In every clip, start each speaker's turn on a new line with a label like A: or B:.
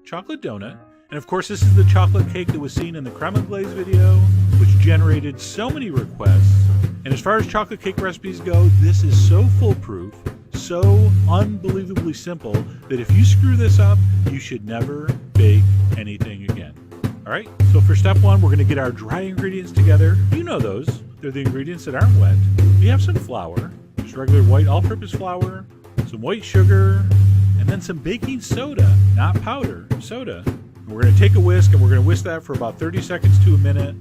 A: chocolate donut. And of course, this is the chocolate cake that was seen in the creme glaze video, which generated so many requests. And as far as chocolate cake recipes go, this is so foolproof, so unbelievably simple, that if you screw this up, you should never bake anything again. All right, so for step one, we're gonna get our dry ingredients together. You know those, they're the ingredients that aren't wet. We have some flour, just regular white all-purpose flour, some white sugar, and then some baking soda, not powder, soda. And we're gonna take a whisk and we're gonna whisk that for about 30 seconds to a minute,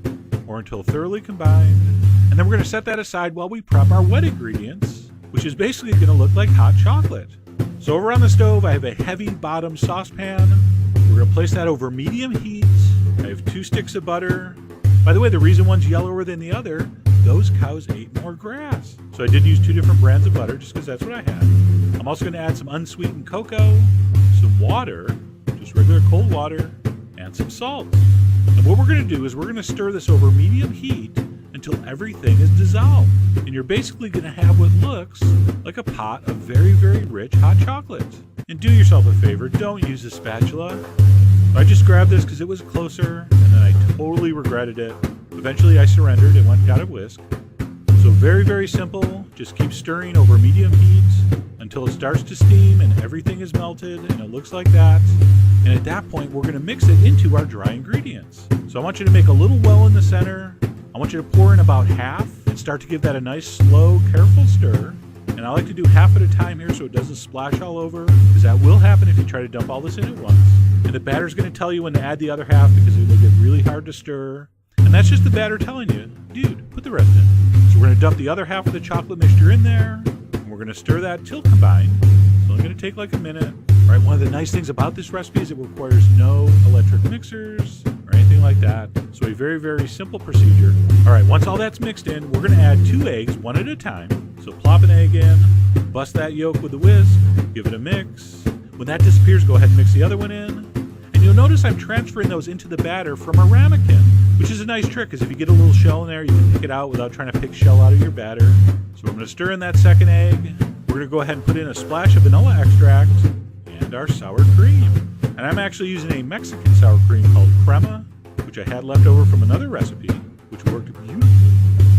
A: or until thoroughly combined. And then we're gonna set that aside while we prep our wet ingredients, which is basically gonna look like hot chocolate. So over on the stove, I have a heavy bottom saucepan. We're gonna place that over medium heat. I have 2 sticks of butter. By the way, the reason one's yellower than the other, those cows ate more grass. So I did use 2 different brands of butter just because that's what I had. I'm also gonna add some unsweetened cocoa, some water, just regular cold water, and some salt. And what we're going to do is we're going to stir this over medium heat until everything is dissolved. And you're basically going to have what looks like a pot of very, very rich hot chocolate. And do yourself a favor, don't use a spatula. I just grabbed this because it was closer, and then I totally regretted it. Eventually I surrendered and went and got a whisk. So very, very simple. Just keep stirring over medium heat until it starts to steam and everything is melted and it looks like that. And at that point, we're gonna mix it into our dry ingredients. So I want you to make a little well in the center. I want you to pour in about half and start to give that a nice, slow, careful stir. And I like to do half at a time here so it doesn't splash all over, because that will happen if you try to dump all this in at once. And the batter's gonna tell you when to add the other half because it will get really hard to stir. And that's just the batter telling you, dude, put the rest in. So we're gonna dump the other half of the chocolate mixture in there, and we're gonna stir that till combined. It's only gonna take like a minute. Right, one of the nice things about this recipe is it requires no electric mixers or anything like that. So a very, very simple procedure. All right, once all that's mixed in, we're gonna add 2 eggs, 1 at a time. So plop an egg in, bust that yolk with a whisk, give it a mix. When that disappears, go ahead and mix the other one in. And you'll notice I'm transferring those into the batter from a ramekin, which is a nice trick, because if you get a little shell in there, you can pick it out without trying to pick shell out of your batter. So I'm gonna stir in that second egg. We're gonna go ahead and put in a splash of vanilla extract and our sour cream. And I'm actually using a Mexican sour cream called crema, which I had left over from another recipe, which worked beautifully.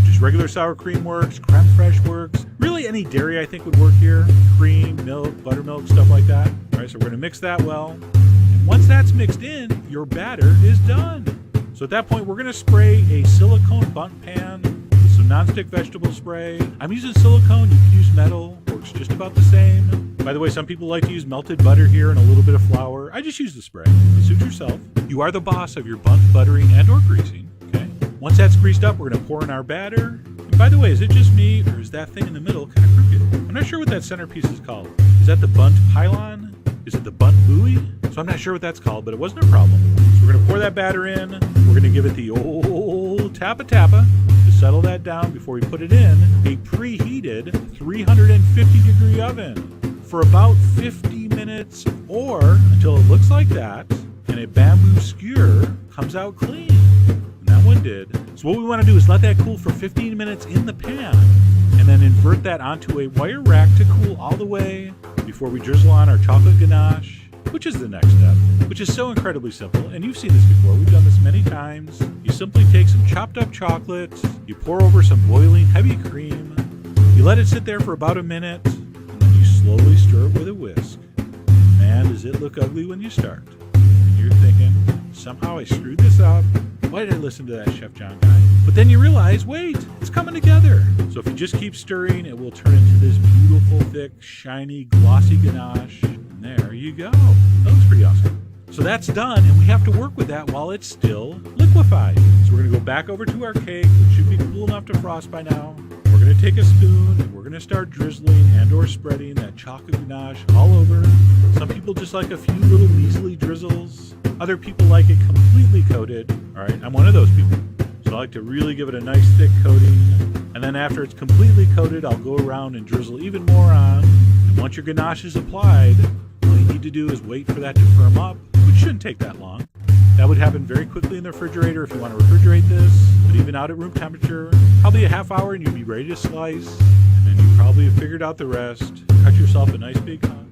A: Just regular sour cream works, creme fraiche works. Really any dairy I think would work here. Cream, milk, buttermilk, stuff like that. All right, so we're gonna mix that well. And once that's mixed in, your batter is done. So at that point, we're gonna spray a silicone Bundt pan with some nonstick vegetable spray. I'm using silicone, you can use metal, works just about the same. By the way, some people like to use melted butter here and a little bit of flour. I just use the spray. Suit yourself. You are the boss of your Bundt buttering and or greasing, okay? Once that's greased up, we're gonna pour in our batter. And by the way, is it just me or is that thing in the middle kind of crooked? I'm not sure what that centerpiece is called. Is that the Bundt pylon? Is it the Bundt buoy? So I'm not sure what that's called, but it wasn't a problem. So we're gonna pour that batter in. We're gonna give it the old tappa to settle that down before we put it in a preheated 350 degree oven for about 50 minutes, or until it looks like that and a bamboo skewer comes out clean. And that one did. So what we want to do is let that cool for 15 minutes in the pan and then invert that onto a wire rack to cool all the way before we drizzle on our chocolate ganache, which is the next step, which is so incredibly simple. And you've seen this before. We've done this many times. You simply take some chopped up chocolate, you pour over some boiling heavy cream, you let it sit there for about a minute, and then you slowly stir it with a whisk. Man, does it look ugly when you start. And you're thinking, somehow I screwed this up. Why did I listen to that Chef John guy? But then you realize, wait, it's coming together. So if you just keep stirring, it will turn into this beautiful, thick, shiny, glossy ganache. And there you go. That looks pretty awesome. So that's done, and we have to work with that while it's still liquefied. So we're gonna go back over to our cake, which should be cool enough to frost by now. We're gonna take a spoon, and we're gonna start drizzling and or spreading that chocolate ganache all over. Some people just like a few little measly drizzles. Other people like it completely coated. All right, I'm one of those people. So I like to really give it a nice thick coating. And then after it's completely coated, I'll go around and drizzle even more on. And once your ganache is applied, all you need to do is wait for that to firm up, which shouldn't take that long. That would happen very quickly in the refrigerator if you want to refrigerate this, but even out at room temperature, probably a half hour and you'd be ready to slice. And then you probably have figured out the rest. Cut yourself a nice big hunk.